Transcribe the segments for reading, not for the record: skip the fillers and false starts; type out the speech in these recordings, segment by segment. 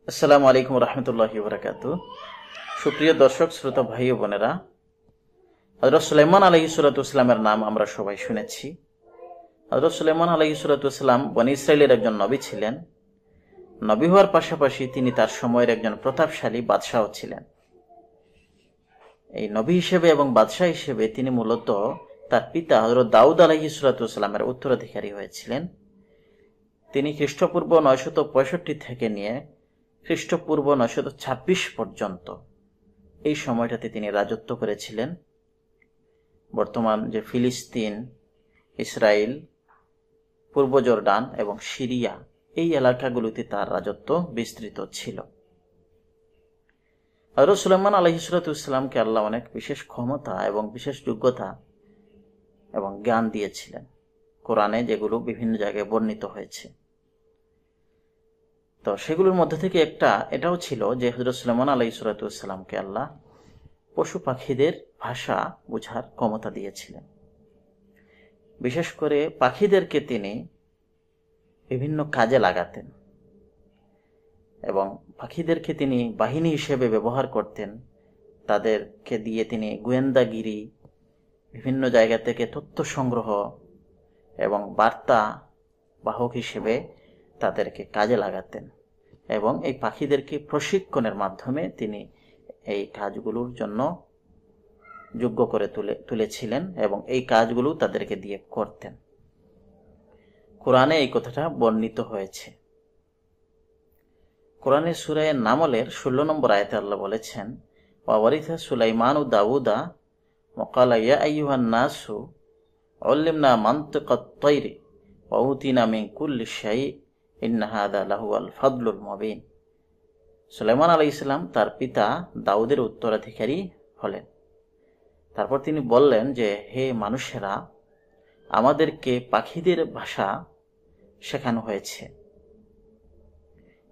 আসসালামু আলাইকুম রহমতুল্লাহি বারাকাতুহু। সুপ্রিয় দর্শক শ্রোতা ভাই ও বোনেরা, হযরত সুলাইমান আলাইহিসসালামের নাম আমরা সবাই শুনেছি। হযরত সুলাইমান আলাইহিসসালাম বনী ইসরাইলের একজন নবী ছিলেন। নবী হওয়ার পাশাপাশি তিনি তার সময়ের একজন প্রতাপশালী বাদশাহ ছিলেন। এই নবী হিসেবে এবং বাদশাহ হিসেবে তিনি মূলত তার পিতা হযরত দাউদ আলাইহিসসালামের উত্তরাধিকারী হয়েছিলেন। তিনি খ্রিস্টপূর্ব 965 থেকে নিয়ে খ্রিস্টপূর্ব 926 পর্যন্ত এই সময়টাতে তিনি রাজত্ব করেছিলেন। বর্তমান যে ফিলিস্তিন, ইসরায়েল, পূর্ব জর্ডান এবং সিরিয়া, এই এলাকাগুলোতে তার রাজত্ব বিস্তৃত ছিল। হযরত সুলাইমান আলাইহিসসালামকে আল্লাহ অনেক বিশেষ ক্ষমতা এবং বিশেষ যোগ্যতা এবং জ্ঞান দিয়েছিলেন, কোরআনে যেগুলো বিভিন্ন জায়গায় বর্ণিত হয়েছে। তো সেগুলোর মধ্যে থেকে একটা এটাও ছিল যে হযরত সুলাইমান আলাইহিসসালামকে আল্লাহ পশু পাখিদের ভাষা বোঝার ক্ষমতা দিয়েছিলেন। বিশেষ করে পাখিদেরকে তিনি বিভিন্ন কাজে লাগাতেন এবং পাখিদেরকে তিনি বাহিনী হিসেবে ব্যবহার করতেন। তাদেরকে দিয়ে তিনি গোয়েন্দাগিরি, বিভিন্ন জায়গা থেকে তথ্য সংগ্রহ এবং বার্তা বাহক হিসেবে তাদেরকে কাজে লাগাতেন এবং এই পাখিদেরকে প্রশিক্ষণের মাধ্যমে তিনি এই কাজগুলোর জন্য যোগ্য করে তুলেছিলেন এবং এই কাজগুলো তাদেরকে দিয়ে করতেন। কোরআনে এই কথাটা বর্ণিত হয়েছে। কোরআনের সূরা নামলের 16 নম্বর আয়াতে আল্লাহ বলেছেন, ওয়ারিসা সুলাইমান ও দাউদা ওয়াকালা ইয়া আইয়ুহান নাসু উল্লিমনা মানতিকাত তায়রি ওয়া উতিনা মিন কুল্লি শাই ইন্না হাযা লাহুয়াল ফাদলুল মুবিন। সুলাইমান আলাইহিস সালাম তার পিতা দাউদের উত্তরাধিকারী হলেন। তারপর তিনি বললেন যে, হে মানুষেরা, আমাদেরকে পাখিদের ভাষা শেখানো হয়েছে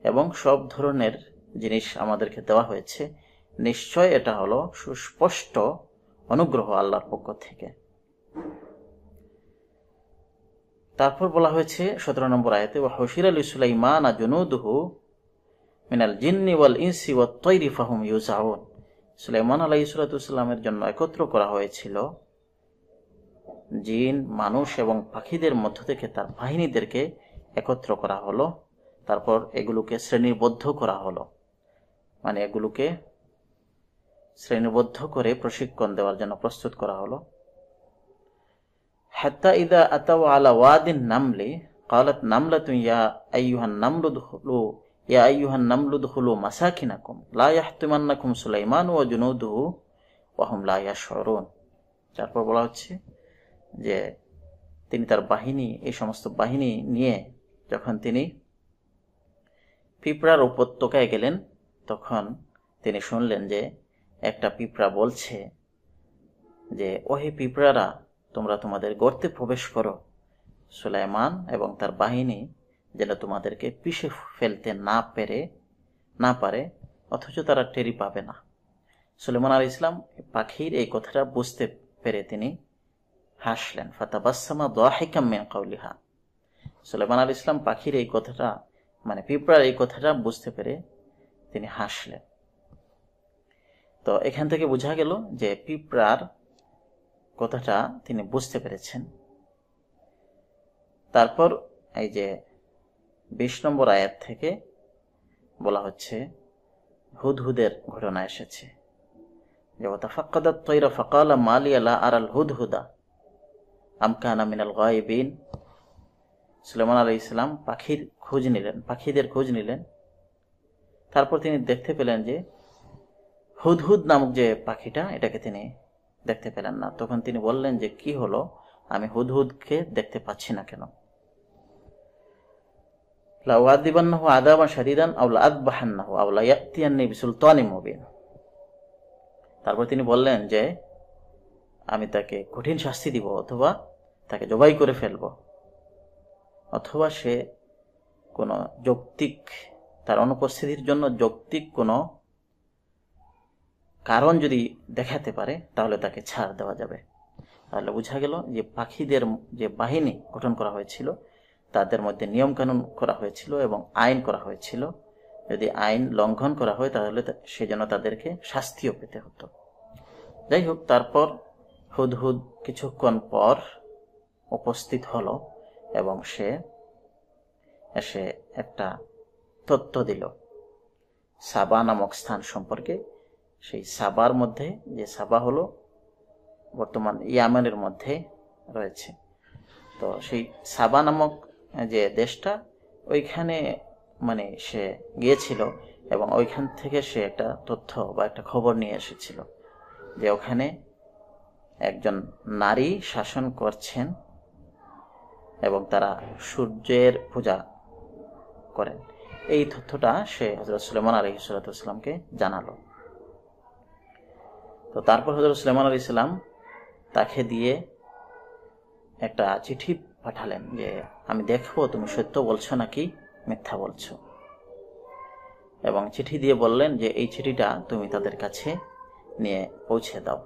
এবং সব ধরনের জিনিস আমাদেরকে দেওয়া হয়েছে। নিশ্চয় এটা হলো সুস্পষ্ট অনুগ্রহ আল্লাহর পক্ষ থেকে। তারপর বলা হয়েছে 17 নম্বর আয়াতে, ওয়া হুশিরা লিসুলাইমান জুনুদুহু মিনাল জিন্নি ওয়াল ইনসি ওয়াত তায়রি ফাহুম ইউজাউন। সুলাইমান আলাইহিসসালামের জন্য একত্র করা হয়েছিল জিন, মানুষ এবং পাখিদের মধ্য থেকে তার বাহিনীদেরকে একত্র করা হলো। তারপর এগুলোকে শ্রেণীবদ্ধ করা হলো, মানে এগুলোকে শ্রেণীবদ্ধ করে প্রশিক্ষণ দেওয়ার জন্য প্রস্তুত করা হলো। হাত্তা ইদা আতাউ আলা ওয়াদিন নামলি ক্বালাত নামলাতুন ইয়া আইয়ুহান নামলু দুখুলু মাসাকিনাকুম লা ইয়াহতিমান্নাকুম সুলাইমান ওয়া জুনুদুহু ওয়া হুম লা ইয়াশউরুন। তারপর বলা হচ্ছে যে তিনি তার বাহিনী, এই সমস্ত বাহিনী নিয়ে যখন তিনি পিঁপড়ার উপত্যকায় গেলেন, তখন তিনি শুনলেন যে একটা পিঁপড়া বলছে যে, ওহে পিঁপড়ারা, তোমরা তোমাদের গর্তে প্রবেশ করো, সুলাইমান এবং তার বাহিনী যেন তোমাদেরকে পিষে ফেলতে না পারে, অথচ তারা টেরি পাবে না। সুলাইমান আলাইহিস সালাম পাখির এই কথাটা বুঝতে পেরে তিনি হাসলেন। ফাতাবাসসামা দাহিকাম মিন কাওলিহা। সুলাইমান আলাইহিস সালাম পাখির এই কথাটা, মানে পিঁপড়ার এই কথাটা বুঝতে পেরে তিনি হাসলেন। তো এখান থেকে বোঝা গেল যে পিঁপড়ার কথাটা তিনি বুঝতে পেরেছেন। তারপর এই যে 20 নম্বর আয়াত থেকে বলা হচ্ছে হুদহুদের ঘটনা এসেছে, যে ওয়াতাফাক্কাদাত তায়রা ফাকালা মা লিয়া লা আরাল হুদহুদা আম কানা মিনাল গায়বিন। সুলাইমান আলাইহিস সালাম পাখিদের খোঁজ নিলেন। তারপর তিনি দেখতে পেলেন যে হুদহুদ নামক যে পাখিটা, এটাকে তিনি দেখতে পেলেন না। তখন তিনি বললেন যে, কি হলো, আমি হুদহুদকে দেখতে পাচ্ছি না কেন? লা উআযিবান্নাহু আযাবান শাদীদান আও লা আযবাহান্নাহু আও লা ইয়াতিয়ান্নি বিসুলতানিন মুবিন। তারপর তিনি বললেন যে, আমি তাকে কঠিন শাস্তি দিব, অথবা তাকে জবাই করে ফেলব, অথবা সে কোনো যৌক্তিক, তার অনুপস্থিতির জন্য যৌক্তিক কোনো কারণ যদি দেখাতে পারে, তাহলে তাকে ছাড় দেওয়া যাবে। তাহলে বোঝা গেল যে পাখিদের যে বাহিনী গঠন করা হয়েছিল, তাদের মধ্যে নিয়ম কানুন করা হয়েছিল এবং আইন করা হয়েছিল, যদি আইন লঙ্ঘন করা হয় তাহলে সেজন্য তাদেরকে শাস্তিও পেতে হতো। যাই হোক, তারপর হুদহুদ কিছুক্ষণ পর উপস্থিত হলো এবং সে এসে একটা তথ্য দিল সাবা নামক স্থান সম্পর্কে। সেই সাবার মধ্যে, যে সাবা হলো বর্তমান ইয়ামেনের মধ্যে রয়েছে, তো সেই সাবা নামক যে দেশটা, ওইখানে মানে সে গিয়েছিল এবং ওইখান থেকে সে একটা তথ্য বা একটা খবর নিয়ে এসেছিল যে ওখানে একজন নারী শাসন করছেন এবং তারা সূর্যের পূজা করেন। এই তথ্যটা সে হযরত সুলাইমান আলাইহিস সালামকে জানালো। তো তারপর হযরত সুলাইমান আলাইহিস সালাম তাকে দিয়ে একটা চিঠি পাঠালেন যে আমি দেখবো তুমি সত্য বলছো নাকি মিথ্যা বলছো, এবং চিঠি দিয়ে বললেন যে এই চিঠিটা তুমি তাদের কাছে নিয়ে পৌঁছে দাও।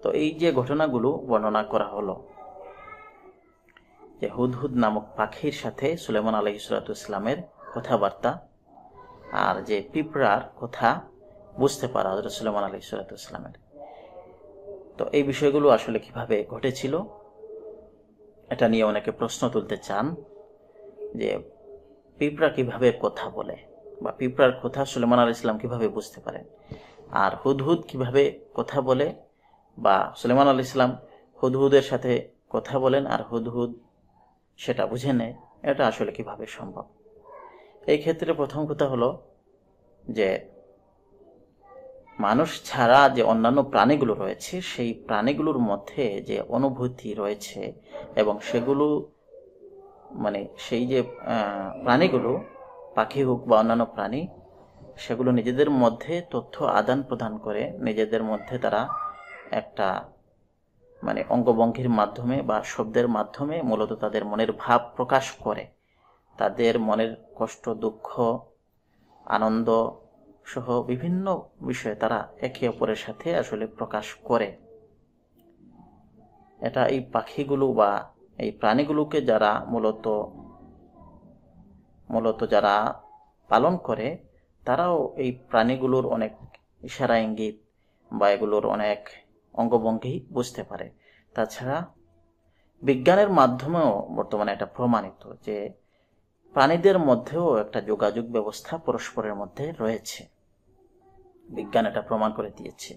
তো এই যে ঘটনাগুলো বর্ণনা করা হলো, যে হুদহুদ নামক পাখির সাথে সুলাইমান আলাইহিস সালামের কথাবার্তা, আর যে পিঁপড়ার কথা বুঝতে পারা হযরত সুলাইমান আলাইহিস সালামের, তো এই বিষয়গুলো আসলে কিভাবে ঘটেছিল এটা নিয়ে অনেকে প্রশ্ন তুলতে চান যে পিঁপড়া কিভাবে কথা বলে, বা পিঁপড়ার কথা সুলাইমান আলাইহিস সালাম কিভাবে বুঝতে পারেন, আর হুদহুদ কিভাবে কথা বলে, বা সুলাইমান আলাইহিস সালাম হুদহুদের সাথে কথা বলেন আর হুদহুদ সেটা বুঝে নেয়, এটা আসলে কিভাবে সম্ভব। এই ক্ষেত্রে প্রথম কথা হলো যে মানুষ ছাড়া যে অন্যান্য প্রাণীগুলো রয়েছে, সেই প্রাণীগুলোর মধ্যে যে অনুভূতি রয়েছে এবং সেগুলো মানে সেই যে প্রাণীগুলো, পাখি হোক বা অন্যান্য প্রাণী, সেগুলো নিজেদের মধ্যে তথ্য আদান প্রদান করে নিজেদের মধ্যে তারা একটা মানে অঙ্গভঙ্গির মাধ্যমে বা শব্দের মাধ্যমে মূলত তাদের মনের ভাব প্রকাশ করে, তাদের মনের কষ্ট, দুঃখ, আনন্দ সহ বিভিন্ন বিষয়ে তারা একে অপরের সাথে আসলে প্রকাশ করে। এটা এই পাখিগুলো বা এই প্রাণীগুলোকে যারা মূলত যারা পালন করে, তারাও এই প্রাণীগুলোর অনেক ইশারা ইঙ্গিত বা এগুলোর অনেক অঙ্গভঙ্গি বুঝতে পারে। তাছাড়া বিজ্ঞানের মাধ্যমেও বর্তমানে এটা প্রমাণিত যে প্রাণীদের মধ্যেও একটা যোগাযোগ ব্যবস্থা পরস্পরের মধ্যে রয়েছে, বিজ্ঞান এটা প্রমাণ করে দিয়েছে।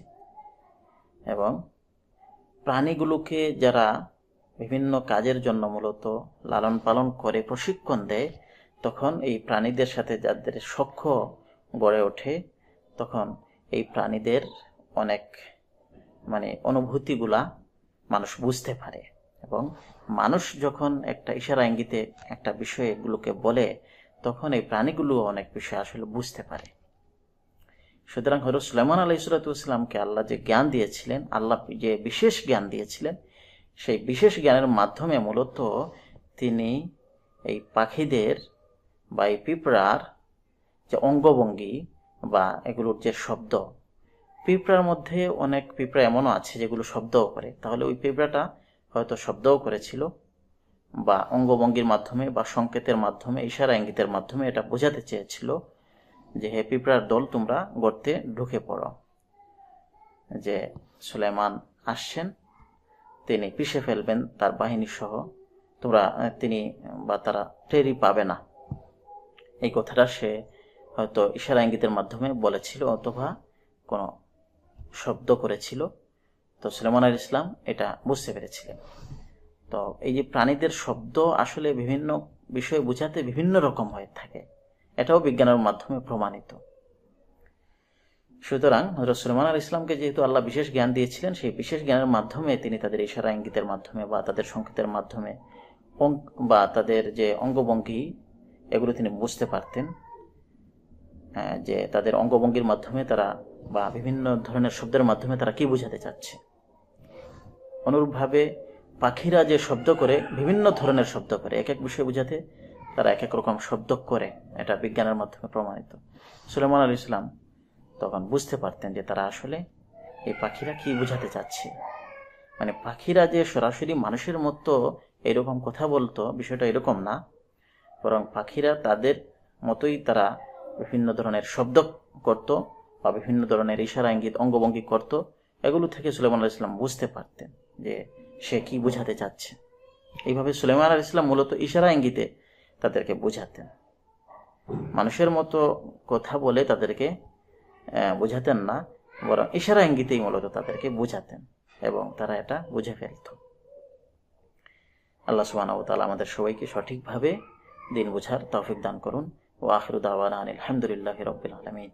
এবং প্রাণীগুলোকে যারা বিভিন্ন কাজের জন্য মূলত লালন পালন করে প্রশিক্ষণ দেয়, তখন এই প্রাণীদের সাথে যাদের সখ্য গড়ে ওঠে, তখন এই প্রাণীদের অনেক মানে অনুভূতিগুলা মানুষ বুঝতে পারে, এবং মানুষ যখন একটা ইশারা ইঙ্গিতে একটা বিষয়গুলোকে বলে, তখন এই প্রাণীগুলো অনেক বিষয় আসলে বুঝতে পারে। সুতরাং হযরত সুলাইমান আলাইহিস সালামকে আল্লাহ যে জ্ঞান দিয়েছিলেন, আল্লাহ যে বিশেষ জ্ঞান দিয়েছিলেন, সেই বিশেষ জ্ঞানের মাধ্যমে মূলত তিনি এই পাখিদের বা এই পিঁপড়ার যে অঙ্গভঙ্গি বা এগুলোর যে শব্দ, পিঁপড়ার মধ্যে অনেক পিঁপড়া এমনও আছে যেগুলো শব্দও করে, তাহলে ওই পিঁপড়াটা হয়তো শব্দও করেছিল বা অঙ্গভঙ্গির মাধ্যমে বা সংকেতের মাধ্যমে, ইশারা ইঙ্গিতের মাধ্যমে এটা বোঝাতে চেয়েছিল যে হে পিঁপড়ার দল, তোমরা গর্তে ঢুকে পড়ো, যে সুলাইমান আসছেন, তিনি পিষে ফেলবেন তার বাহিনী সহ, তিনি বা তারা টেরই পাবে না। এই কথাটা সে হয়তো ইশারা ইঙ্গিতের মাধ্যমে বলেছিল অথবা কোনো শব্দ করেছিল। তো সুলাইমান আলাইহিস সালাম এটা বুঝতে পেরেছিলেন। তো এই যে প্রাণীদের শব্দ আসলে বিভিন্ন বিষয় বোঝাতে বিভিন্ন রকম হয়ে থাকে, এটাও বিজ্ঞানের মাধ্যমে প্রমাণিত। সুতরাং হযরত সুলাইমান আলাইহিস সালামকে যেহেতু আল্লাহ বিশেষ জ্ঞান দিয়েছিলেন, সেই বিশেষ জ্ঞানের মাধ্যমে তিনি তাদের ইশারা ইঙ্গিতের মাধ্যমে বা তাদের সংকেতের মাধ্যমে বা তাদের যে অঙ্গভঙ্গি, এগুলো তিনি বুঝতে পারতেন, যে তাদের অঙ্গভঙ্গির মাধ্যমে তারা বা বিভিন্ন ধরনের শব্দের মাধ্যমে তারা কি বোঝাতে চাচ্ছে। অনুরূপভাবে পাখিরা যে শব্দ করে, বিভিন্ন ধরনের শব্দ করে, এক এক বিষয় বোঝাতে তারা এক এক রকম শব্দ করে, এটা বিজ্ঞানের মাধ্যমে প্রমাণিত। সুলাইমান আলাইহিস সালাম তখন বুঝতে পারতেন যে তারা আসলে এই পাখিরা কি বোঝাতে চাচ্ছে। মানে পাখিরা যে সরাসরি মানুষের মতো এরকম কথা বলতো, বিষয়টা এরকম না, বরং পাখিরা তাদের মতোই তারা বিভিন্ন ধরনের শব্দ করত বা বিভিন্ন ধরনের ইশারা ইঙ্গিত অঙ্গভঙ্গি করত। এগুলো থেকে সুলাইমান আলাইহিস সালাম বুঝতে পারতেন যে সে কি বোঝাতে চাচ্ছে। এইভাবে সুলাইমান আলাইহিস সালাম মূলত ইশারা ইঙ্গিতে তাদেরকে বোঝাতেন। মানুষের মতো কথা বলে তাদেরকে বোঝাতেন না, বরং ইশারা ইঙ্গিতেই মূলত তাদেরকে বোঝাতেন এবং তারা এটা বুঝে ফেলত। আল্লাহ সুবহানাহু ওয়া তাআলা আমাদের সবাইকে সঠিকভাবে দিন বোঝার তৌফিক দান করুন। ওয়া আখিরু দাওয়ানা আনিল হামদুলিল্লাহি রাব্বিল আলামিন।